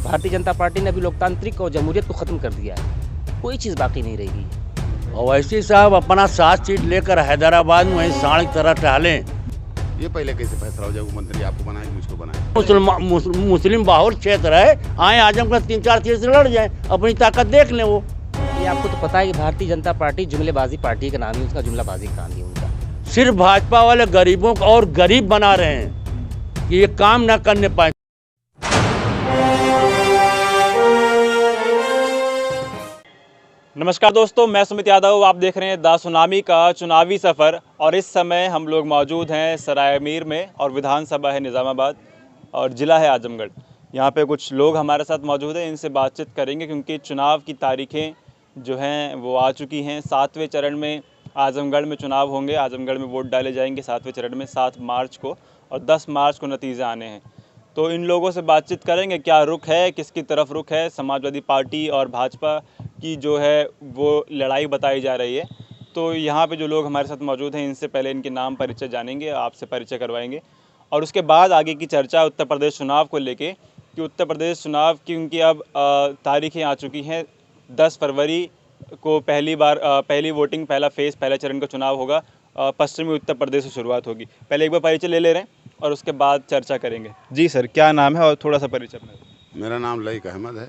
Bharatiya Janata party ने अभी लोकतांत्रिक और जमहूरियत को ख़त्म कर दिया है, कोई चीज़ बाकी नहीं रहेगी। ओवैसी साहब अपना 7 सीट लेकर हैदराबाद में वहीं सांड की तरह टहलें। ये पहले कैसे फैसला हो जाए वो मंत्री आपको बनाए कि मुझको बनाए? मुस्लिम बाहुल क्षेत्र है, आए आजमगढ़ 3-4 सीट से लड़ जाए, अपनी ताकत देख लें वो। ये आपको तो पता है कि भारतीय जनता पार्टी जुमलेबाजी पार्टी का नाम है, उसका जुमलाबाजी का नाम है उनका। सिर्फ भाजपा वाले गरीबों को और गरीब बना रहे हैं कि ये काम ना करने पाए। नमस्कार दोस्तों, मैं सुमित यादव। आप देख रहे हैं द सुनामी का चुनावी सफ़र और इस समय हम लोग मौजूद हैं सराय मीर में और विधानसभा है निज़ामाबाद और ज़िला है आजमगढ़। यहाँ पे कुछ लोग हमारे साथ मौजूद हैं, इनसे बातचीत करेंगे क्योंकि चुनाव की तारीखें जो हैं वो आ चुकी हैं। 7वें चरण में आजमगढ़ में चुनाव होंगे, आजमगढ़ में वोट डाले जाएंगे 7वें चरण में 7 मार्च को, और 10 मार्च को नतीजे आने हैं। तो इन लोगों से बातचीत करेंगे, क्या रुख है, किसकी तरफ रुख है। समाजवादी पार्टी और भाजपा की जो है वो लड़ाई बताई जा रही है। तो यहाँ पे जो लोग हमारे साथ मौजूद हैं, इनसे पहले इनके नाम परिचय जानेंगे, आपसे परिचय करवाएंगे और उसके बाद आगे की चर्चा उत्तर प्रदेश चुनाव को लेके कि उत्तर प्रदेश चुनाव की उनकी अब तारीखें आ चुकी हैं। 10 फरवरी को पहली वोटिंग, पहला फेज़, पहला चरण का चुनाव होगा। पश्चिमी उत्तर प्रदेश से शुरुआत होगी। पहले एक बार परिचय ले रहे हैं और उसके बाद चर्चा करेंगे। जी सर, क्या नाम है और थोड़ा सा परिचय अपना? मेरा नाम लईक अहमद है,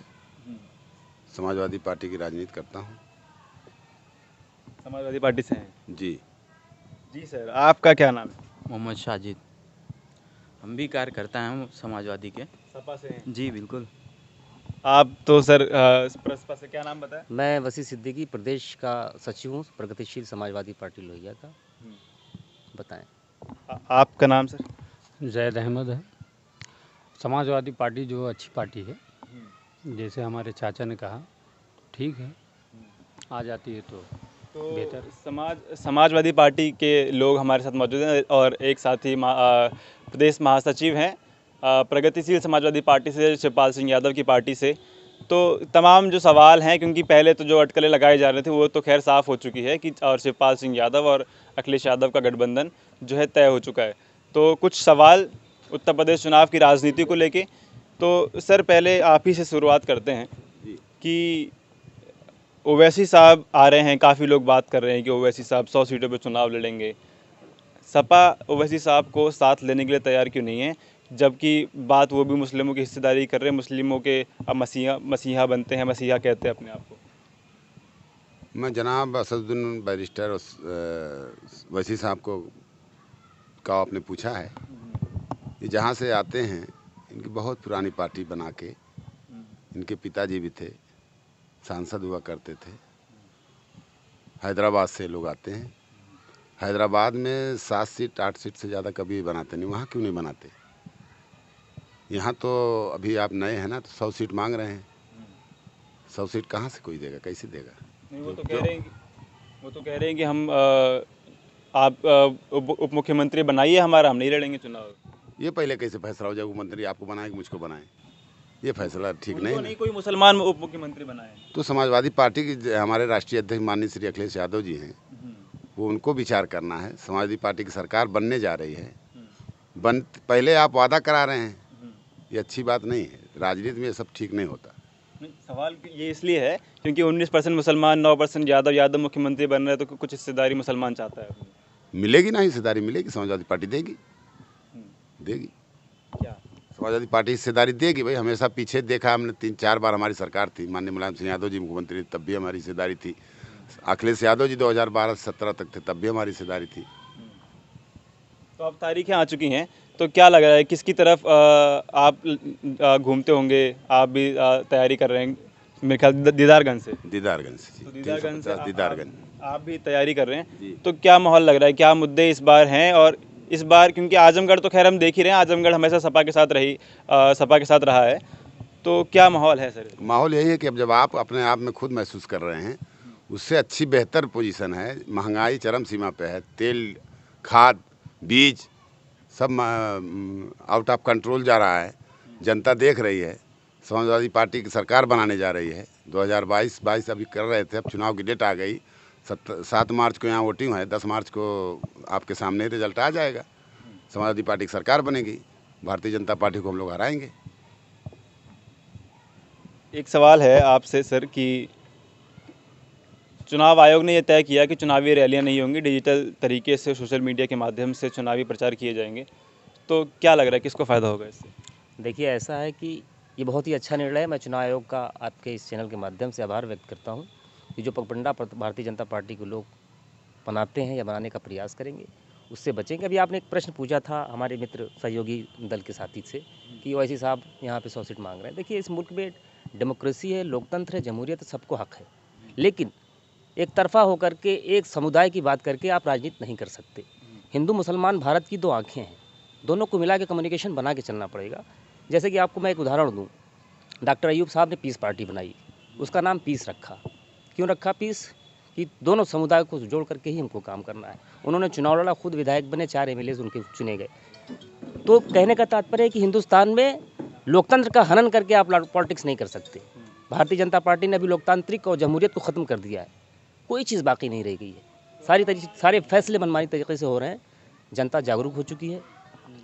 समाजवादी पार्टी की राजनीति करता हूँ। समाजवादी पार्टी से हैं जी जी सर, आपका क्या नाम है? मोहम्मद शाजिद। हम भी कार्यकर्ता हैं समाजवादी के। सपा से हैं जी बिल्कुल। आप तो सर सपा से, क्या नाम बताया? मैं वसी सिद्दीकी, प्रदेश का सचिव हूँ प्रगतिशील समाजवादी पार्टी लोहिया का। बताएं। आपका नाम सर? जैद अहमद है। समाजवादी पार्टी जो अच्छी पार्टी है, जैसे हमारे चाचा ने कहा, ठीक है, आ जाती है तो बेहतर। समाजवादी पार्टी के लोग हमारे साथ मौजूद हैं और एक साथी प्रदेश महासचिव हैं प्रगतिशील समाजवादी पार्टी से, शिवपाल सिंह यादव की पार्टी से। तो तमाम जो सवाल हैं, क्योंकि पहले तो जो अटकलें लगाए जा रहे थे वो तो खैर साफ़ हो चुकी है कि और शिवपाल सिंह यादव और अखिलेश यादव का गठबंधन जो है तय हो चुका है। तो कुछ सवाल उत्तर प्रदेश चुनाव की राजनीति को लेके। तो सर पहले आप ही से शुरुआत करते हैं कि ओवैसी साहब आ रहे हैं, काफ़ी लोग बात कर रहे हैं कि ओवैसी साहब 100 सीटों पर चुनाव लड़ेंगे। सपा ओवैसी साहब को साथ लेने के लिए तैयार क्यों नहीं है, जबकि बात वो भी मुस्लिमों की हिस्सेदारी कर रहे हैं, मुस्लिमों के अब मसीहा बनते हैं, मसीहा कहते हैं अपने आप को। मैं जनाब असदुद्दीन बैरिस्टर वैसी साहब को का आपने पूछा है, ये जहाँ से आते हैं इनकी बहुत पुरानी पार्टी बना के, इनके पिताजी भी थे, सांसद हुआ करते थे। हैदराबाद से लोग आते हैं। हैदराबाद में 7 सीट 8 सीट से ज़्यादा कभी बनाते नहीं। वहाँ क्यों नहीं बनाते? यहाँ तो अभी आप नए हैं ना, तो 100 सीट मांग रहे हैं। 100 सीट कहाँ से कोई देगा, कैसे देगा? नहीं, वो तो कह रहे हैं कि हम आप उप मुख्यमंत्री बनाइए हमारा, हम नहीं लड़ेंगे चुनाव। ये पहले कैसे फैसला हो जाए वो मंत्री आपको बनाए कि मुझको बनाए? ये फैसला ठीक नहीं है। नहीं कोई मुसलमान उप मुख्यमंत्री बनाए तो समाजवादी पार्टी के हमारे राष्ट्रीय अध्यक्ष माननीय श्री अखिलेश यादव जी हैं, वो उनको विचार करना है। समाजवादी पार्टी की सरकार बनने जा रही है, पहले आप वादा करा रहे हैं, ये अच्छी बात नहीं है। राजनीति में ये सब ठीक नहीं होता। सवाल ये इसलिए है क्योंकि 19% मुसलमान, 9% यादव मुख्यमंत्री बन रहे हैं, तो कुछ हिस्सेदारी मुसलमान चाहता है। मिलेगी ना, हिस्सेदारी मिलेगी, समाजवादी पार्टी देगी। क्या समाजवादी पार्टी हिस्सेदारी देगी? भाई हमेशा पीछे देखा हमने, 3-4 बार हमारी सरकार थी, माननीय मुलायम सिंह यादव जी मुख्यमंत्री, तब भी हमारी हिस्सेदारी थी। अखिलेश यादव जी 2012-17 तक थे, तब भी हमारी हिस्सेदारी थी। तो अब तारीखें आ चुकी हैं, तो क्या लग रहा है किसकी तरफ आप घूमते होंगे? आप भी तैयारी कर रहे हैं मेरे ख्याल दीदारगंज से। दीदारगंज से, तो दीदारगंज से दीदारगंज आप भी तैयारी कर रहे हैं, तो क्या माहौल लग रहा है, क्या मुद्दे इस बार हैं? और इस बार क्योंकि आजमगढ़ तो खैर हम देख ही रहे हैं, आजमगढ़ हमेशा सपा के साथ रहा है, तो क्या माहौल है सर? माहौल यही है कि अब जब आप अपने आप में खुद महसूस कर रहे हैं, उससे अच्छी बेहतर पोजीशन है। महंगाई चरम सीमा पे है, तेल, खाद, बीज सब आउट ऑफ कंट्रोल जा रहा है। जनता देख रही है। समाजवादी पार्टी की सरकार बनाने जा रही है। 2022 अभी कर रहे थे, अब चुनाव की डेट आ गई। 7 मार्च को यहाँ वोटिंग है, 10 मार्च को आपके सामने रिजल्ट आ जाएगा। समाजवादी पार्टी की सरकार बनेगी, भारतीय जनता पार्टी को हम लोग हराएंगे। एक सवाल है आपसे सर कि चुनाव आयोग ने यह तय किया कि चुनावी रैलियां नहीं होंगी, डिजिटल तरीके से सोशल मीडिया के माध्यम से चुनावी प्रचार किए जाएंगे, तो क्या लग रहा है किसको फ़ायदा होगा इससे? देखिए, ऐसा है कि ये बहुत ही अच्छा निर्णय है। मैं चुनाव आयोग का आपके इस चैनल के माध्यम से आभार व्यक्त करता हूँ कि जो propaganda भारतीय जनता पार्टी के लोग बनाते हैं या बनाने का प्रयास करेंगे, उससे बचेंगे। अभी आपने एक प्रश्न पूछा था हमारे मित्र सहयोगी दल के साथी से कि ओवैसी साहब यहाँ पे 100 सीट मांग रहे हैं। देखिए, इस मुल्क में डेमोक्रेसी है, लोकतंत्र है, जमहूरियत है, सबको हक है, लेकिन एक तरफा होकर के एक समुदाय की बात करके आप राजनीति नहीं कर सकते। हिंदू मुसलमान भारत की दो आंखें हैं, दोनों को मिला के कम्युनिकेशन बना के चलना पड़ेगा। जैसे कि आपको मैं एक उदाहरण दूं, डॉक्टर अयूब साहब ने पीस पार्टी बनाई, उसका नाम पीस रखा। क्यों रखा पीस? कि दोनों समुदाय को जोड़ करके ही हमको काम करना है। उन्होंने चुनाव लड़ा, खुद विधायक बने, 4 MLA उनके चुने गए। तो कहने का तात्पर्य है कि हिंदुस्तान में लोकतंत्र का हनन करके आप पॉलिटिक्स नहीं कर सकते। भारतीय जनता पार्टी ने अभी लोकतांत्रिक और जमहूरियत को ख़त्म कर दिया है, कोई चीज़ बाकी नहीं रह गई है। सारे फैसले मनमानी तरीके से हो रहे हैं। जनता जागरूक हो चुकी है,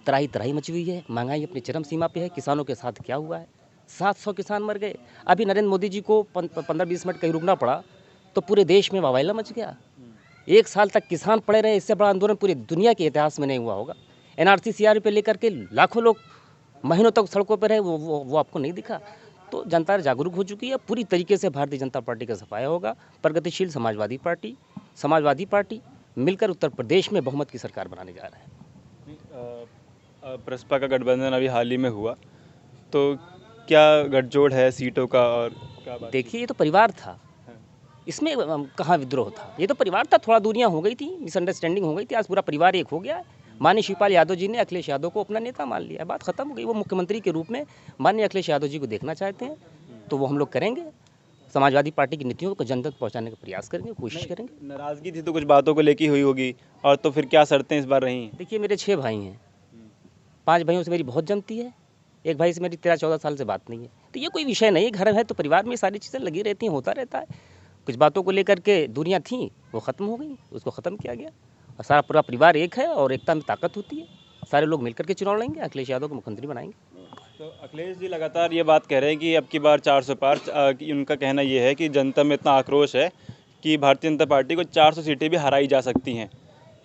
त्राही त्राही मची हुई है, महंगाई अपनी चरम सीमा पे है। किसानों के साथ क्या हुआ है? 700 किसान मर गए। अभी नरेंद्र मोदी जी को 15-20 मिनट कहीं रुकना पड़ा तो पूरे देश में वावैला मच गया। 1 साल तक किसान पड़े रहे, इससे बड़ा आंदोलन पूरी दुनिया के इतिहास में नहीं हुआ होगा। NRC CRP पे लेकर के लाखों लोग महीनों तक सड़कों पर रहे, वो आपको नहीं दिखा। तो जनता जागरूक हो चुकी है, पूरी तरीके से भारतीय जनता पार्टी का सफाया होगा। प्रगतिशील समाजवादी पार्टी मिलकर उत्तर प्रदेश में बहुमत की सरकार बनाने जा रहा है। प्रसपा का गठबंधन अभी हाल ही में हुआ, तो क्या गठजोड़ है सीटों का और क्या बात? देखिए, ये तो परिवार था, इसमें कहाँ विद्रोह था? ये तो परिवार था, थोड़ा दूरियां हो गई थी, मिसअंडरस्टैंडिंग हो गई थी, आज पूरा परिवार एक हो गया है। माननीय शिवपाल यादव जी ने अखिलेश यादव को अपना नेता मान लिया, बात खत्म हो गई। वो मुख्यमंत्री के रूप में माननीय अखिलेश यादव जी को देखना चाहते हैं, तो वो हम लोग करेंगे। समाजवादी पार्टी की नीतियों को जन तक पहुँचाने का प्रयास करेंगे, कोशिश करेंगे। नाराज़गी थी तो कुछ बातों को लेकर हुई होगी, और तो फिर क्या शर्तें इस बार रही? देखिए, मेरे 6 भाई हैं, 5 भाइयों से मेरी बहुत जमती है, एक भाई से मेरी 13-14 साल से बात नहीं है। तो ये कोई विषय नहीं है, घर है तो परिवार में सारी चीज़ें लगी रहती हैं, होता रहता है। कुछ बातों को लेकर के दूरियां थीं, वो ख़त्म हो गई, उसको ख़त्म किया गया और सारा पूरा परिवार एक है और एकता में ताकत होती है। सारे लोग मिलकर के चुनाव लड़ेंगे, अखिलेश यादव को मुख्यमंत्री बनाएंगे। तो अखिलेश जी लगातार ये बात कह रहे हैं कि अब की बार 400 पार। उनका कहना ये है कि जनता में इतना आक्रोश है कि भारतीय जनता पार्टी को 400 सीटें भी हराई जा सकती हैं।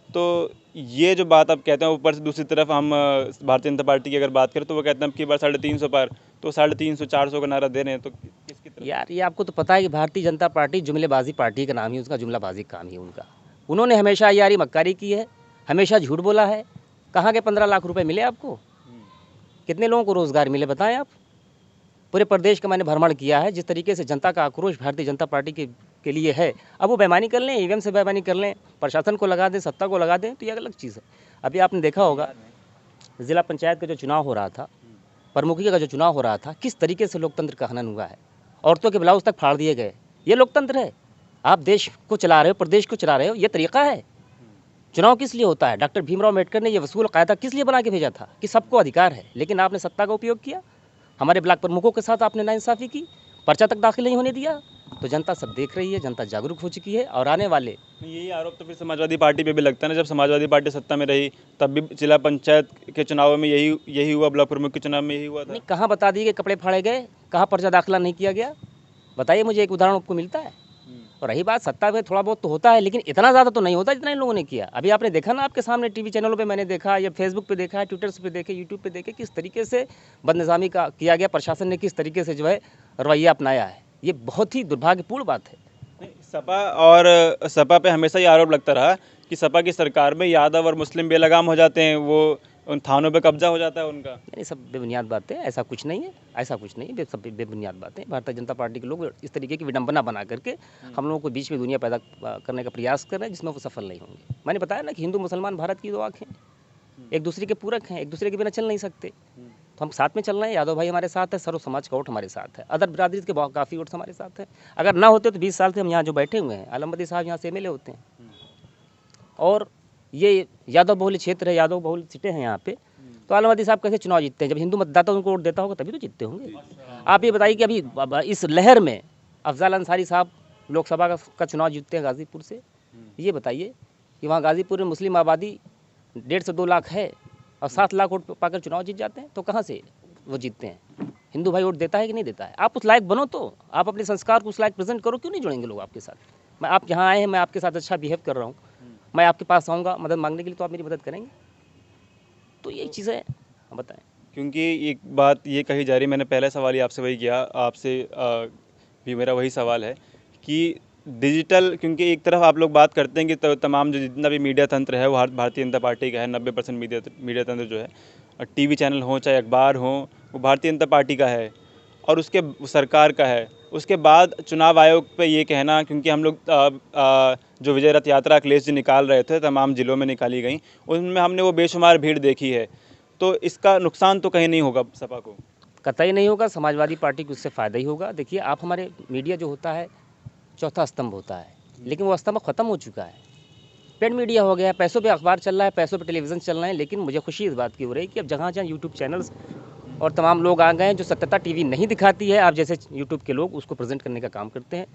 तो ये जो बात आप कहते हैं, ऊपर से दूसरी तरफ हम भारतीय जनता पार्टी की अगर बात करें तो वो कहते हैं अब की बार 350 पार, तो 350 400 का नारा दे रहे हैं, तो किसकी तरफ? यार, ये आपको तो पता है कि भारतीय जनता पार्टी जुमलेबाजी पार्टी का नाम ही, उसका जुमलाबाजी काम ही उनका। उन्होंने हमेशा यारी मक्कारी की है, हमेशा झूठ बोला है। कहाँ के 15 लाख रुपए मिले आपको? कितने लोगों को रोज़गार मिले बताएं आप? पूरे प्रदेश का मैंने भ्रमण किया है। जिस तरीके से जनता का आक्रोश भारतीय जनता पार्टी के लिए है, अब वो बेईमानी कर लें, EVM से बेईमानी कर लें, प्रशासन को लगा दें, सत्ता को लगा दें, तो ये अलग चीज़ है। अभी आपने देखा होगा ज़िला पंचायत का जो चुनाव हो रहा था, प्रमुखी का जो चुनाव हो रहा था, किस तरीके से लोकतंत्र का हनन हुआ है। औरतों के ब्लाउज तक फाड़ दिए गए। ये लोकतंत्र है? आप देश को चला रहे हो, प्रदेश को चला रहे हो, ये तरीका है? चुनाव किस लिए होता है? डॉक्टर भीमराव अम्बेडकर ने ये वसूल कायदा किस लिए बना के भेजा था? कि सबको अधिकार है, लेकिन आपने सत्ता का उपयोग किया, हमारे ब्लॉक प्रमुखों के साथ आपने नाइंसाफ़ी की, पर्चा तक दाखिल नहीं होने दिया। तो जनता सब देख रही है, जनता जागरूक हो चुकी है और आने वाले। यही आरोप तो फिर समाजवादी पार्टी पे भी लगता है ना, जब समाजवादी पार्टी सत्ता में रही तब भी जिला पंचायत के चुनाव में यही हुआ, ब्लॉक प्रमुख के चुनाव में यही हुआ था। नहीं, कहाँ बता दिए, कपड़े फाड़े गए, कहाँ पर्चा दाखिला नहीं किया गया? बताइए मुझे, एक उदाहरण आपको मिलता है? और रही बात सत्ता में, थोड़ा बहुत तो होता है, लेकिन इतना ज़्यादा तो नहीं होता जितना इन लोगों ने किया। अभी आपने देखा ना, आपके सामने टीवी चैनलों पे मैंने देखा, या फेसबुक पे देखा, ट्विटर पे देखे, यूट्यूब पे देखे, किस तरीके से बदनिज़ामी का किया गया। प्रशासन ने किस तरीके से जो है रवैया अपनाया है, ये बहुत ही दुर्भाग्यपूर्ण बात है। सपा पे हमेशा ये आरोप लगता रहा कि सपा की सरकार में यादव और मुस्लिम बेलगाम हो जाते हैं, वो उन थानों पे कब्जा हो जाता है उनका। नहीं, सब बेबुनियाद बातें, ऐसा कुछ नहीं है, ऐसा कुछ नहीं है, सब बेबुनियाद बातें। भारतीय जनता पार्टी के लोग इस तरीके की विडंबना बना करके हम लोगों को बीच में दुनिया पैदा करने का प्रयास कर रहे हैं, जिसमें वो सफल नहीं होंगे। मैंने बताया ना कि हिंदू मुसलमान भारत की दो आँखें, एक दूसरे के पूरक हैं, एक दूसरे के बिना चल नहीं सकते। तो हम साथ में चल रहे हैं। यादव भाई हमारे साथ है, सर्व समाज का वोट हमारे साथ है, अदर बिरादरी के काफ़ी वोट हमारे साथ है। अगर ना होते तो 20 साल से हम यहाँ जो बैठे हुए हैं, आलमबदी साहब यहाँ से MLA होते हैं। और ये यादव बहुल क्षेत्र है, यादव बहुल सीटें हैं यहाँ पे, तो आलमबदी साहब कैसे चुनाव जीतते हैं? जब हिंदू मतदाता उनको वोट देता होगा तभी तो जीतते होंगे। आप ये बताइए कि अभी इस लहर में अफजाल अंसारी साहब लोकसभा का चुनाव जीतते हैं गाज़ीपुर से, ये बताइए कि वहाँ गाज़ीपुर में मुस्लिम आबादी 1.5 से 2 लाख है और 7 लाख वोट पाकर चुनाव जीत जाते हैं, तो कहाँ से? वो जीतते हैं। हिंदू भाई वोट देता है कि नहीं देता है? आप उस लायक बनो, तो आप अपने संस्कार को उस लायक प्रेजेंट करो, क्यों नहीं जुड़ेंगे लोग आपके साथ? मैं आप यहाँ आए हैं, मैं आपके साथ अच्छा बिहेव कर रहा हूँ, मैं आपके पास आऊँगा मदद मांगने के लिए, तो आप मेरी मदद करेंगे। तो यही चीज़ है। आप बताएं। क्योंकि एक बात ये कही जा रही, मैंने पहला सवाल ही आपसे वही किया, आपसे भी मेरा वही सवाल है कि डिजिटल, क्योंकि एक तरफ आप लोग बात करते हैं कि तमाम जो जितना भी मीडिया तंत्र है वो भारतीय जनता पार्टी का है, 90% मीडिया तंत्र जो है, और टीवी चैनल हो चाहे अखबार हो, वो भारतीय जनता पार्टी का है और उसके सरकार का है। उसके बाद चुनाव आयोग पे ये कहना, क्योंकि हम लोग जो विजय रथ यात्रा अखिलेश जी निकाल रहे थे, तमाम ज़िलों में निकाली गई, उनमें हमने वो बेशुमार भीड़ देखी है, तो इसका नुकसान तो कहीं नहीं होगा सपा को? कतई नहीं होगा, समाजवादी पार्टी को उससे फ़ायदा ही होगा। देखिए आप, हमारे मीडिया जो होता है चौथा स्तंभ होता है, लेकिन वो स्तंभ ख़त्म हो चुका है। प्रिंट मीडिया हो गया, पैसों पे अखबार चल रहा है, पैसों पे टेलीविज़न चल रहे हैं। लेकिन मुझे खुशी इस बात की हो रही है कि अब जहाँ जहाँ यूट्यूब चैनल्स और तमाम लोग आ गए हैं, जो सत्यता टीवी नहीं दिखाती है, आप जैसे यूट्यूब के लोग उसको प्रेजेंट करने का काम करते हैं।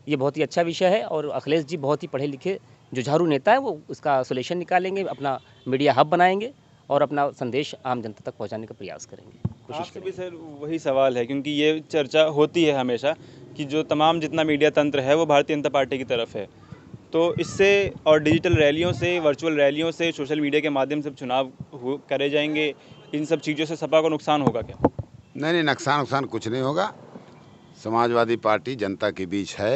ये बहुत ही अच्छा विषय है और अखिलेश जी बहुत ही पढ़े लिखे जो झाड़ू नेता है, वो उसका सोल्यूशन निकालेंगे, अपना मीडिया हब बनाएंगे और अपना संदेश आम जनता तक पहुंचाने का प्रयास करेंगे, कोशिश आपसे भी करेंगे। सर वही सवाल है, क्योंकि ये चर्चा होती है हमेशा कि जो तमाम जितना मीडिया तंत्र है वो भारतीय जनता पार्टी की तरफ है, तो इससे और डिजिटल रैलियों से, वर्चुअल रैलियों से, सोशल मीडिया के माध्यम से चुनाव करे जाएंगे, इन सब चीज़ों से सपा को नुकसान होगा क्या? नहीं, नुकसान कुछ नहीं होगा। समाजवादी पार्टी जनता के बीच है।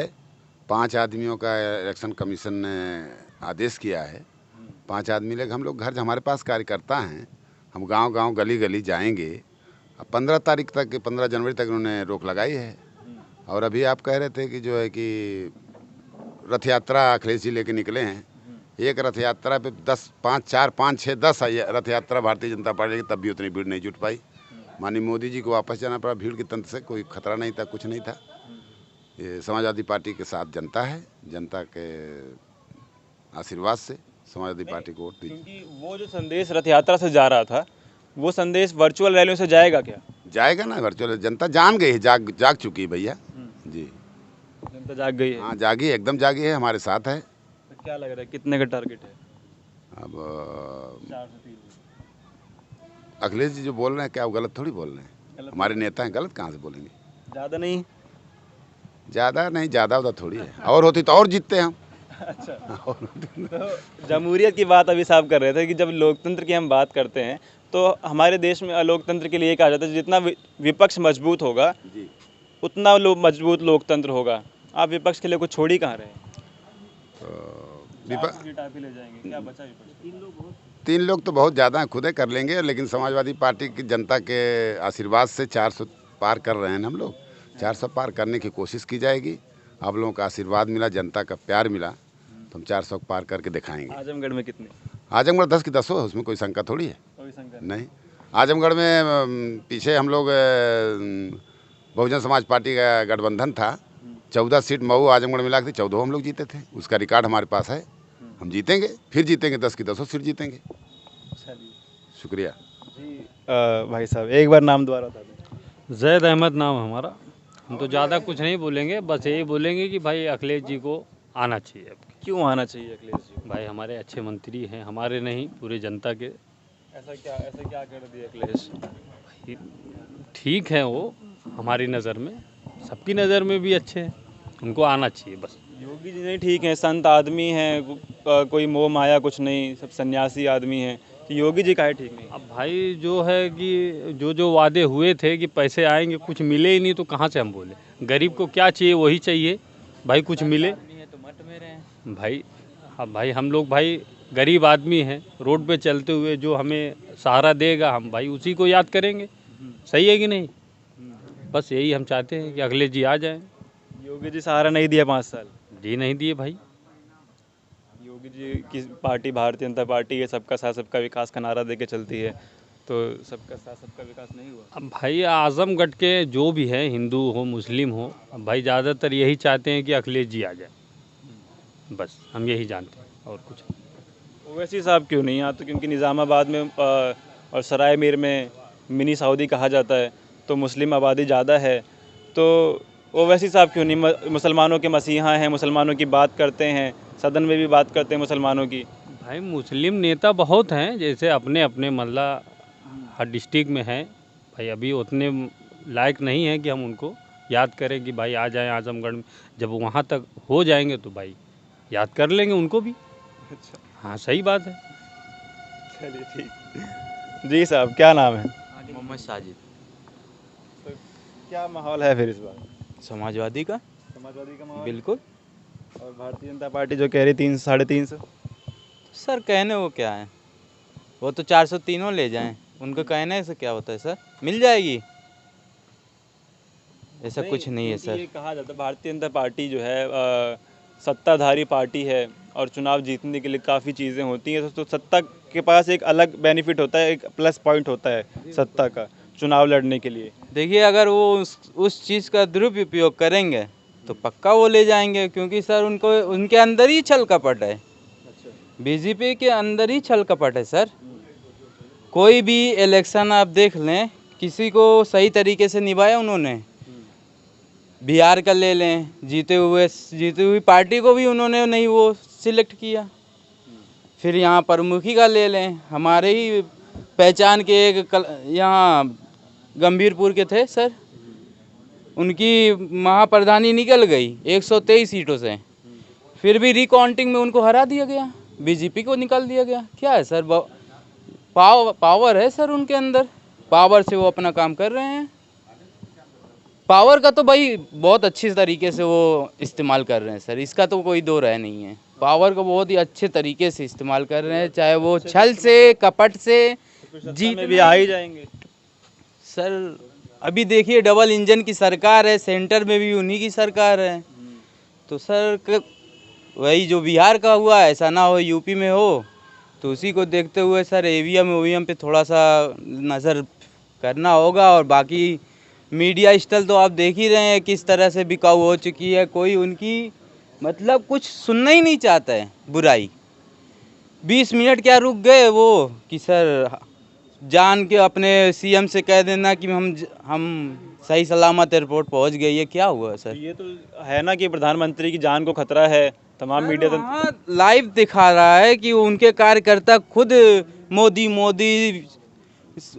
5 आदमियों का इलेक्शन कमीशन ने आदेश किया है। 5 आदमी लेकर हम लोग घर, हमारे पास कार्यकर्ता हैं, हम गांव-गांव, गली-गली जाएंगे। अब 15 तारीख तक, 15 जनवरी तक उन्होंने रोक लगाई है। और अभी आप कह रहे थे कि जो है कि रथ यात्रा अखिलेश जी लेके निकले हैं। एक रथ यात्रा पे 10, 5, 4, 5, 6, 10 रथ यात्रा भारतीय जनता पार्टी की, तब भी उतनी भीड़ नहीं जुट पाई। माननीय मोदी जी को वापस जाना पड़ा। भीड़ के तंत्र से कोई खतरा नहीं था, कुछ नहीं था। ये समाजवादी पार्टी के साथ जनता है, जनता के आशीर्वाद से समाजवादी पार्टी को वोट दीजिए। क्योंकि वो जो संदेश रथ यात्रा से जा रहा था, वो संदेश वर्चुअल रैलियों से जाएगा क्या? जाएगा ना, वर्चुअल। जनता जान गई है, जाग चुकी है भैया जी। जनता जाग गई है। हाँ, जागी, एकदम जागी है, हमारे साथ है। तो क्या लग रहा है कितने का टारगेट है? अब 4 से 3। अखिलेश जी जो बोल रहे हैं, क्या वो गलत थोड़ी बोल रहे हैं? हमारे नेता हैं, गलत कहाँ से बोलेंगे? ज़्यादा नहीं? ज़्यादा नहीं, ज़्यादा उदा थोड़ी है। और होती तो और जीतते हम। अच्छा। तो जमहूरियत की बात अभी साहब कर रहे थे कि जब लोकतंत्र की हम बात करते हैं, तो हमारे देश में लोकतंत्र के लिए कहा जाता है जितना विपक्ष मजबूत होगा उतना मजबूत लोकतंत्र होगा। आप विपक्ष के लिए कुछ छोड़ ही कहाँ रहे? ले जाएंगे, क्या बचा विपक्ष? 3 लोग तो बहुत ज़्यादा खुद ही कर लेंगे, लेकिन समाजवादी पार्टी की जनता के आशीर्वाद से 400 पार कर रहे हैं हम लोग। 400 पार करने की कोशिश की जाएगी। आप लोगों का आशीर्वाद मिला, जनता का प्यार मिला, तो हम 400 पार करके दिखाएंगे। आजमगढ़ में कितने? आजमगढ़ 10 की 10 हो, उसमें कोई शंका थोड़ी है। कोई शंका नहीं। आजमगढ़ में पीछे हम लोग बहुजन समाज पार्टी का गठबंधन था, 14 सीट मऊ आजमगढ़ मिला के 14 हम लोग जीते थे। उसका रिकॉर्ड हमारे पास है। हम जीतेंगे, फिर जीतेंगे, 10 की 10 सीट जीतेंगे। शुक्रिया जी। भाई साहब एक बार नाम दोबारा बता दें। जैद अहमद नाम हमारा। हम तो ज़्यादा कुछ नहीं बोलेंगे, बस यही बोलेंगे कि भाई अखिलेश जी को आना चाहिए। क्यों आना चाहिए अखिलेश जी? भाई हमारे अच्छे मंत्री हैं, हमारे नहीं पूरे जनता के। ऐसा क्या कर दिया अखिलेश? ठीक है, वो हमारी नज़र में, सबकी नज़र में भी अच्छे हैं, उनको आना चाहिए बस। योगी जी नहीं ठीक है, संत आदमी हैं, कोई मोह माया कुछ नहीं, सब सन्यासी आदमी हैं, तो योगी जी काहे ठीक नहीं? अब भाई जो है कि जो वादे हुए थे कि पैसे आएंगे, कुछ मिले ही नहीं, तो कहाँ से हम बोले? गरीब को क्या चाहिए वही चाहिए भाई, कुछ मिले तो मत में रहे भाई। अब भाई हम लोग भाई गरीब आदमी हैं, रोड पे चलते हुए जो हमें सहारा देगा, हम भाई उसी को याद करेंगे। सही है कि नहीं? बस यही हम चाहते हैं कि अखिलेश जी आ जाएं। योगी जी सहारा नहीं दिया 5 साल? जी नहीं दिए भाई। योगी जी की पार्टी भारतीय जनता पार्टी है, सबका साथ सबका विकास का नारा दे के चलती है, तो सबका साथ सबका विकास नहीं हुआ। अब भाई आजमगढ़ के जो भी हैं, हिंदू हो मुस्लिम हो, अब भाई ज़्यादातर यही चाहते हैं कि अखिलेश जी आ जाए। बस हम यही जानते हैं और कुछ। ओवैसी साहब क्यों नहीं आते? क्योंकि निज़ामाबाद में और सराय मीर में मिनी सऊदी कहा जाता है, तो मुस्लिम आबादी ज़्यादा है, तो ओवैसी साहब क्यों नहीं? मुसलमानों के मसीहा हैं, मुसलमानों की बात करते हैं, सदन में भी बात करते हैं मुसलमानों की। भाई मुस्लिम नेता बहुत हैं, जैसे अपने अपने मतलब हर डिस्ट्रिक्ट में हैं भाई अभी उतने लायक नहीं है कि हम उनको याद करें कि भाई आ जाएं आजमगढ़ में। जब वहाँ तक हो जाएंगे तो भाई याद कर लेंगे उनको भी। अच्छा, हाँ सही बात है। चलिए ठीक। जी साहब, क्या नाम है? मोहम्मद साजिद। तो क्या माहौल है फिर इस बार? समाजवादी का समाजवादी का माहौल। बिल्कुल। और भारतीय जनता पार्टी जो कह रही 300 350। सर कहने वो क्या है, वो तो 403 ले जाएं, उनको कहने से क्या होता है सर, मिल जाएगी, ऐसा कुछ नहीं है क्योंकि सर। ये कहा जाता है भारतीय जनता पार्टी जो है सत्ताधारी पार्टी है और चुनाव जीतने के लिए काफ़ी चीज़ें होती हैं। तो सत्ता के पास एक अलग बेनिफिट होता है, एक प्लस पॉइंट होता है सत्ता का चुनाव लड़ने के लिए। देखिए अगर वो उस चीज़ का दुरुपयोग करेंगे तो पक्का वो ले जाएंगे, क्योंकि सर उनको उनके अंदर ही छल कपट है। बीजेपी के अंदर ही छल कपट है सर। कोई भी इलेक्शन आप देख लें, किसी को सही तरीके से निभाया उन्होंने। बिहार का ले लें, जीती हुई पार्टी को भी उन्होंने नहीं वो सिलेक्ट किया। फिर यहाँ प्रमुखी का ले लें, हमारे ही पहचान के एक यहाँ गंभीरपुर के थे सर, उनकी महाप्रधानी निकल गई 123 सीटों से, फिर भी रिकाउंटिंग में उनको हरा दिया गया, बीजेपी को निकाल दिया गया। क्या है सर, पावर है सर उनके अंदर, पावर से वो अपना काम कर रहे हैं। पावर का तो भाई बहुत अच्छी तरीके से वो इस्तेमाल कर रहे हैं सर, इसका तो कोई दो राय नहीं है। पावर को बहुत ही अच्छे तरीके से इस्तेमाल कर रहे हैं, चाहे वो छल से कपट से जीत में भी आ ही जाएंगे सर। अभी देखिए डबल इंजन की सरकार है, सेंटर में भी उन्हीं की सरकार है। तो सर वही जो बिहार का हुआ ऐसा ना हो यूपी में हो, तो उसी को देखते हुए सर ईवीएम पे थोड़ा सा नज़र करना होगा। और बाकी मीडिया स्टल तो आप देख ही रहे हैं किस तरह से बिकाऊ हो चुकी है, कोई उनकी मतलब कुछ सुनना ही नहीं चाहता है। बुराई 20 मिनट क्या रुक गए वो कि सर जान के अपने सीएम से कह देना कि हम सही सलामत एयरपोर्ट पहुंच गए, ये क्या हुआ सर? ये तो है ना कि प्रधानमंत्री की जान को खतरा है। तमाम मीडिया तो लाइव दिखा रहा है कि उनके कार्यकर्ता खुद मोदी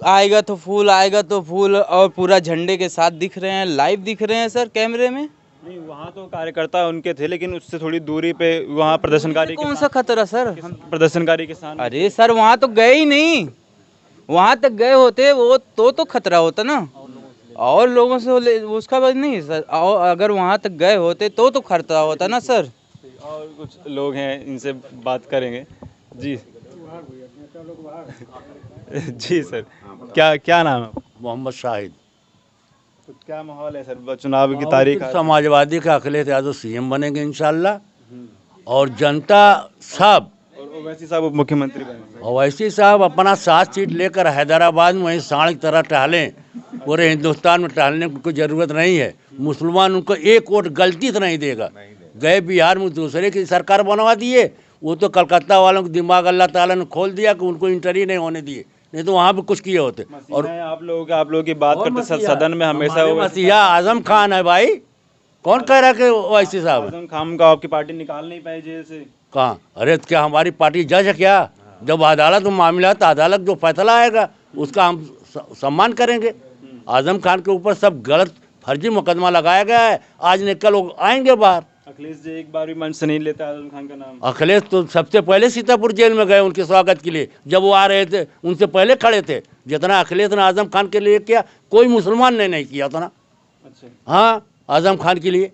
आएगा तो फूल और पूरा झंडे के साथ दिख रहे हैं, लाइव दिख रहे हैं सर कैमरे में। नहीं, वहाँ तो कार्यकर्ता उनके थे, लेकिन उससे थोड़ी दूरी पे वहाँ प्रदर्शनकारी कौन सा खतरा सर? प्रदर्शनकारी के सामने। अरे सर वहाँ तो गए ही नहीं, वहाँ तक गए होते वो तो खतरा होता ना, और लोगों से उसका बात नहीं सर। और अगर वहाँ तक गए होते तो खतरा होता ना सर। और कुछ लोग हैं, इनसे बात करेंगे। जी जी सर, क्या नाम है? मोहम्मद शाहिद। तो क्या माहौल है सर, चुनाव की तारीख? समाजवादी का अखिलेश यादव सीएम बनेंगे इंशाल्लाह, और जनता सब और ओवैसी साहब उप मुख्यमंत्री बने। ओवैसी साहब अपना 7 सीट लेकर हैदराबाद में वहीं सांड की तरह टहलें, पूरे हिंदुस्तान में टहलने की कोई ज़रूरत नहीं है। मुसलमान उनको एक वोट गलती से नहीं देगा। गए बिहार में दूसरे की सरकार बनवा दिए, वो तो कलकत्ता वालों को दिमाग अल्लाह ताला ने खोल दिया कि उनको इंटरव्यू नहीं होने दिए, नहीं तो वहाँ पे कुछ किए होते। और आप लोगों की बात करते सदन में हमेशा मसीहा आजम खान है भाई, कौन कह रहा है कि ओवैसी साहब? आजम खान का आपकी पार्टी निकाल नहीं पाई जेल से? कहाँ? अरे क्या हमारी पार्टी जज है क्या? जब अदालत में मामला तो अदालत जो फैसला आएगा उसका हम सम्मान करेंगे। आजम खान के ऊपर सब गलत फर्जी मुकदमा लगाया गया है, आज नहीं कल लोग आएंगे बाहर। अखिलेश जी एक बार भी मंच से नहीं लेते आजम खान का नाम। अखिलेश तो सबसे पहले सीतापुर जेल में गए उनके स्वागत के लिए, जब वो आ रहे थे उनसे पहले खड़े थे। जितना अखिलेश ने आजम खान के लिए किया कोई मुसलमान ने नहीं किया उतना। अच्छा, हाँ, आजम खान के लिए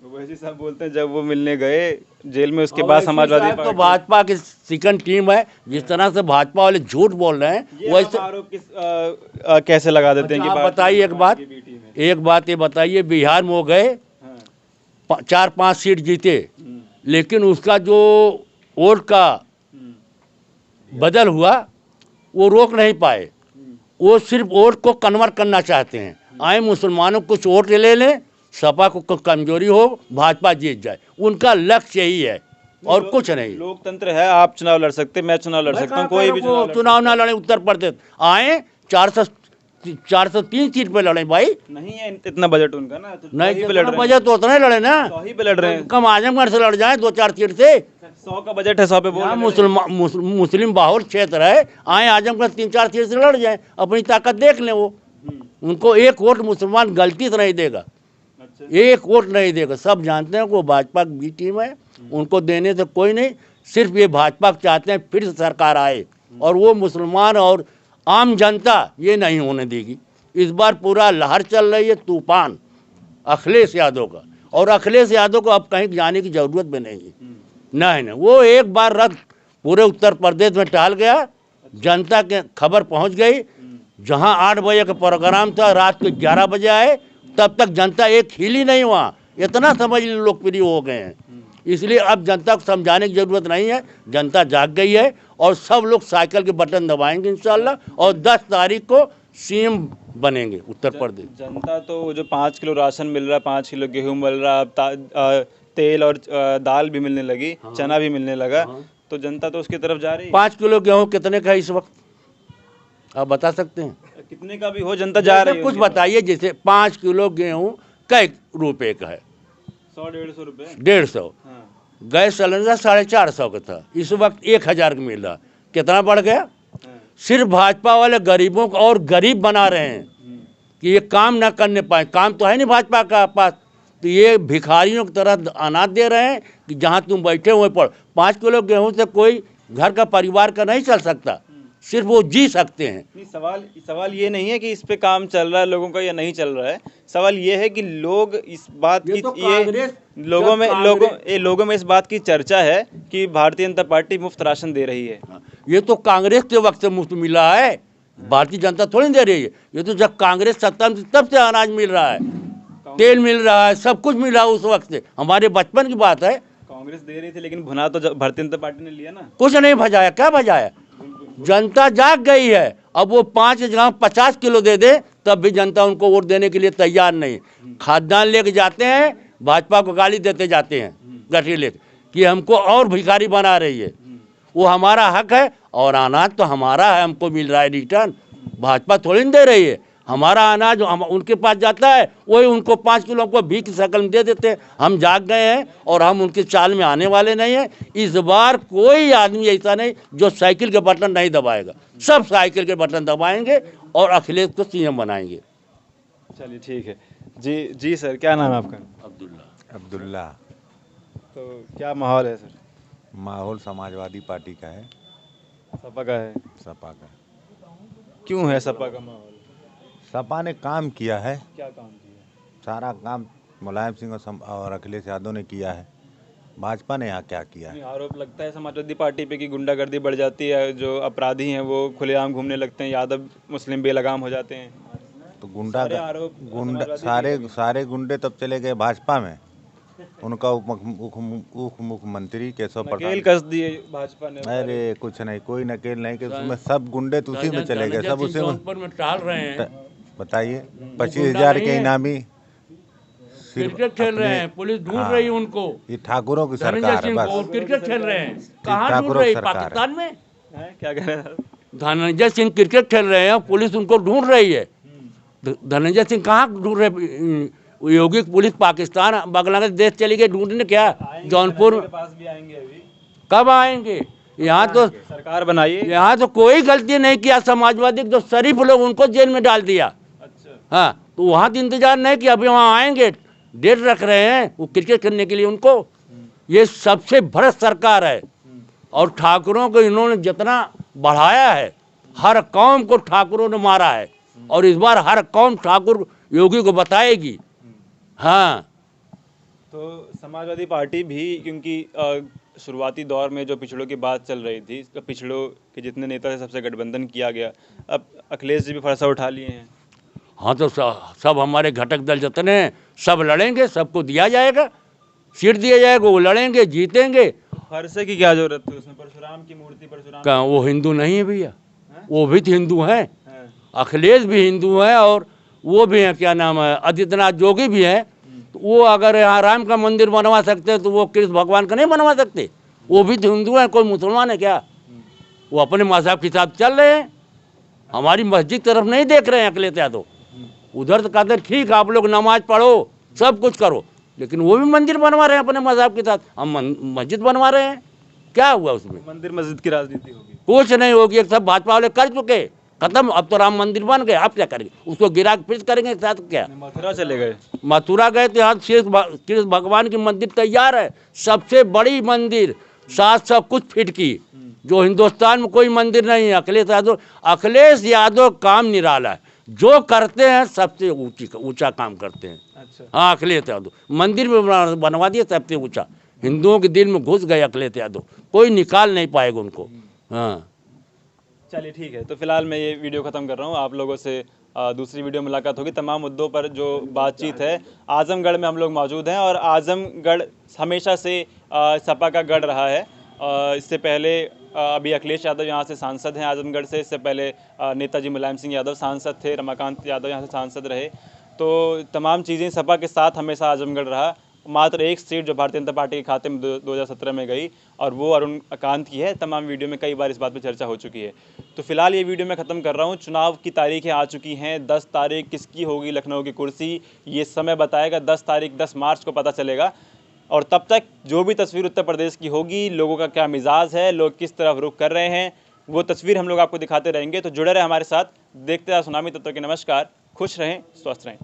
वैसे सब बोलते हैं जब वो मिलने गए जेल में उसके बाद समाजवादी तो भाजपा की सेकंड टीम है। जिस तरह से भाजपा वाले झूठ बोल रहे हैं वैसे आरोप कैसे लगा देते हैं कि आप बताइए एक बात ये बताइए, बिहार में वो गए 4-5 सीट जीते, लेकिन उसका जो वोट का बदल हुआ वो रोक नहीं पाए। वो सिर्फ वोट को कन्वर्ट करना चाहते हैं। आए मुसलमानों को कुछ वोट ले लें, सपा को कमजोरी हो, भाजपा जीत जाए, उनका लक्ष्य यही है और कुछ नहीं। लोकतंत्र है, आप चुनाव लड़ सकते, मैं चुनाव लड़ सकता हूँ, कोई भी चुनाव ना लड़े। उत्तर प्रदेश आए 403 सीट पे लड़े भाई, नहीं है इतना बजट उनका ना, तो नहीं बजट तो उतना ही लड़े ना, 100 पे लड़ रहे हैं। कम आजमगढ़ से लड़ जाए 2-4 सीट से। 100 का बजट है, 100 पे मुस्लिम बाहुल क्षेत्र है, आए आजमगढ़ 3-4 सीट से लड़ जाए, अपनी ताकत देख लें वो। उनको एक वोट मुसलमान गलती से नहीं देगा, एक वोट नहीं देगा। सब जानते हैं कि वो भाजपा की बी टीम है, उनको देने से कोई नहीं। सिर्फ ये भाजपा चाहते हैं फिर से सरकार आए, और वो मुसलमान और आम जनता ये नहीं होने देगी। इस बार पूरा लहर चल रही है, तूफान अखिलेश यादव का, और अखिलेश यादव को अब कहीं जाने की जरूरत भी नहीं है। नहीं, वो एक बार रथ पूरे उत्तर प्रदेश में टहल गया, जनता के खबर पहुंच गई। जहां 8 बजे का प्रोग्राम था, रात के 11 बजे आए, तब तक जनता एक हिली नहीं हुआ। इतना समझ लोकप्रिय हो गए हैं। इसलिए अब जनता को समझाने की जरूरत नहीं है, जनता जाग गई है, और सब लोग साइकिल के बटन दबाएंगे इंशाल्लाह, और 10 तारीख को सीएम बनेंगे उत्तर प्रदेश। जनता तो जो 5 किलो राशन मिल रहा, 5 किलो गेहूं मिल रहा, अब तेल और दाल भी मिलने लगी, चना भी मिलने लगा, तो जनता तो उसकी तरफ जा रही है। 5 किलो गेहूँ कितने का है इस वक्त, आप बता सकते हैं? कितने का भी हो, जनता जा रही है। कुछ बताइए, जैसे 5 किलो गेहूँ कै रुपए का है? 100-150 रुपए। 150। गैस सिलेंडर 450 का था, इस वक्त 1000 का मिल रहा। कितना बढ़ गया? सिर्फ भाजपा वाले गरीबों को और गरीब बना रहे हैं कि ये काम ना करने पाए। काम तो है नहीं भाजपा का पास, तो ये भिखारियों की तरह अनाज दे रहे हैं कि जहाँ तुम बैठे हुए पड़। 5 किलो गेहूं से कोई घर का परिवार का नहीं चल सकता, सिर्फ वो जी सकते हैं। नहीं, सवाल ये नहीं है कि इस पे काम चल रहा है लोगों का या नहीं चल रहा है। सवाल ये है कि लोग इस बात की लोगों में इस बात की चर्चा है कि भारतीय जनता पार्टी मुफ्त राशन दे रही है। ये तो कांग्रेस के वक्त से मुफ्त मिला है, भारतीय जनता थोड़ी दे रही है। ये तो जब कांग्रेस सत्ता में तब से अनाज मिल रहा है, तेल मिल रहा है, सब कुछ मिल रहा है उस वक्त से। हमारे बचपन की बात है। कांग्रेस दे रही थी, लेकिन भुना तो भारतीय जनता पार्टी ने लिया ना। कुछ नहीं भजाया, क्या भजाया? जनता जाग गई है। अब वो 5 जगह 50 किलो दे दे, तब भी जनता उनको वोट देने के लिए तैयार नहीं। खाद्यान्न लेके जाते हैं, भाजपा को गाली देते जाते हैं गठरी लेके कि हमको और भिखारी बना रही है। वो हमारा हक है, और अनाज तो हमारा है, हमको मिल रहा है रिटर्न। भाजपा थोड़ी नहीं दे रही है। हमारा अनाज हम उनके पास जाता है, वही उनको 5 किलो हमको भीख की शक्ल में दे देते हैं। हम जाग गए हैं, और हम उनके चाल में आने वाले नहीं हैं। इस बार कोई आदमी ऐसा नहीं जो साइकिल के बटन नहीं दबाएगा, सब साइकिल के बटन दबाएंगे और अखिलेश को सीएम बनाएंगे। चलिए ठीक है जी सर, क्या नाम है आपका? अब्दुल्ला। तो क्या माहौल है सर? माहौल समाजवादी पार्टी का है। सपा का है? सपा का। क्यों है सपा का माहौल? सपा ने काम किया है, क्या काम किया? सारा काम मुलायम सिंह और अखिलेश यादव ने किया है। भाजपा ने यहाँ क्या किया है? आरोप लगता है समाजवादी पार्टी पे कि गुंडागर्दी बढ़ जाती है, जो अपराधी हैं वो खुलेआम घूमने लगते हैं, यादव मुस्लिम बेलगाम हो जाते हैं। तो सारे गुंडे तब चले गए भाजपा में। उनका उप मुख्यमंत्री केशव नकेल कस दिए भाजपा ने। अरे कुछ नहीं, कोई नकेल नहीं, कि उसमें सब गुंडे तो उसी में चले गए, सब उसी में टाल रहे हैं। बताइए, 25,000 के इनामी क्रिकेट खेल रहे हैं, पुलिस ढूंढ रही है उनको। ये ठाकुरों की सरकार है, बस क्रिकेट खेल रहे हैं। कहाँ ढूंढ रही है? पाकिस्तान में। क्या कह रहे हैं? धनंजय सिंह क्रिकेट खेल रहे हैं, पुलिस उनको ढूंढ रही है। धनंजय सिंह कहाँ ढूंढ रहे? योगी पुलिस पाकिस्तान बांग्लादेश देश चली गई ढूंढने। क्या जौनपुर के पास भी आएंगे अभी? कब आएंगे? यहाँ तो सरकार बनाइए। यहाँ तो कोई गलती नहीं किया समाजवादी, जो शरीफ लोग उनको जेल में डाल दिया। अच्छा। हाँ, तो वहाँ तो इंतजार नहीं किया, अभी वहाँ आएंगे, डेट रख रहे हैं वो क्रिकेट खेलने के लिए उनको। ये सबसे भ्रष्ट सरकार है, और ठाकुरों को इन्होंने जितना बढ़ाया है, हर कौम को ठाकुरों ने मारा है, और इस बार हर कौम ठाकुर योगी को बताएगी। हाँ, तो समाजवादी पार्टी भी, क्योंकि शुरुआती दौर में जो पिछड़ों की बात चल रही थी, पिछड़ों के जितने नेता थे सबसे गठबंधन किया गया, अब अखिलेश जी भी फरसा उठा लिए हैं। हाँ, तो सब हमारे घटक दल जितने हैं सब लड़ेंगे, सबको दिया जाएगा, सीट दिया जाएगा, वो लड़ेंगे, जीतेंगे। फरसे की क्या जरूरत है? उसमें परशुराम की मूर्ति, परशुराम क्या वो हिंदू नहीं है भैया? वो भी तो हिंदू हैं। अखिलेश भी हिंदू हैं, और वो भी हैं, क्या नाम है, आदित्यनाथ जोगी भी हैं। तो वो अगर यहाँ राम का मंदिर बनवा सकते हैं, तो वो कृष्ण भगवान का नहीं बनवा सकते? वो भी तो हिंदू हैं, कोई मुसलमान है क्या? वो अपने मजहब के साथ चल रहे हैं, हमारी मस्जिद तरफ नहीं देख रहे हैं अखिलेश यादव। उधर तो कहते ठीक आप लोग नमाज पढ़ो, सब कुछ करो, लेकिन वो भी मंदिर बनवा रहे हैं अपने मजहब के साथ। हम मस्जिद बनवा रहे हैं, क्या हुआ उसमें? मंदिर मस्जिद की राजनीति होगी? कुछ नहीं होगी, सब भाजपा वाले कर चुके। खत्म। अब तो राम मंदिर बन गए, आप क्या करेंगे? उसको गिरा के फिर करेंगे साथ क्या? मथुरा चले गए। मथुरा गए थे, यहाँ कृष्ण भगवान की मंदिर तैयार है, सबसे बड़ी मंदिर, साथ सब कुछ फिट की, जो हिंदुस्तान में कोई मंदिर नहीं है। अखिलेश यादव काम निराला है, जो करते हैं सबसे ऊंचा काम करते हैं। अच्छा। हाँ, अखिलेश यादव मंदिर में बनवा दिया सबसे ऊंचा, हिंदुओं के दिल में घुस गए अखिलेश यादव, कोई निकाल नहीं पाएगा उनको। हाँ चलिए ठीक है, तो फिलहाल मैं ये वीडियो ख़त्म कर रहा हूँ। आप लोगों से दूसरी वीडियो मुलाकात होगी। तमाम मुद्दों पर जो बातचीत है, आजमगढ़ में हम लोग मौजूद हैं और आजमगढ़ हमेशा से सपा का गढ़ रहा है। इससे पहले अभी अखिलेश यादव यहाँ से सांसद हैं आजमगढ़ से, इससे पहले नेताजी मुलायम सिंह यादव सांसद थे, रमाकांत यादव यहाँ से सांसद रहे। तो तमाम चीज़ें सपा के साथ हमेशा आजमगढ़ रहा। मात्र एक सीट जो भारतीय जनता पार्टी के खाते में 2017 में गई और वो अरुण अकांत की है। तमाम वीडियो में कई बार इस बात पर चर्चा हो चुकी है। तो फिलहाल ये वीडियो मैं ख़त्म कर रहा हूँ। चुनाव की तारीखें आ चुकी हैं। 10 तारीख किसकी होगी लखनऊ की कुर्सी, ये समय बताएगा। 10 मार्च को पता चलेगा। और तब तक जो भी तस्वीर उत्तर प्रदेश की होगी, लोगों का क्या मिजाज है, लोग किस तरफ रुख कर रहे हैं, वो तस्वीर हम लोग आपको दिखाते रहेंगे। तो जुड़े रहे हमारे साथ, देखते रहे सुनामी तत्व के। नमस्कार, खुश रहें, स्वस्थ रहें।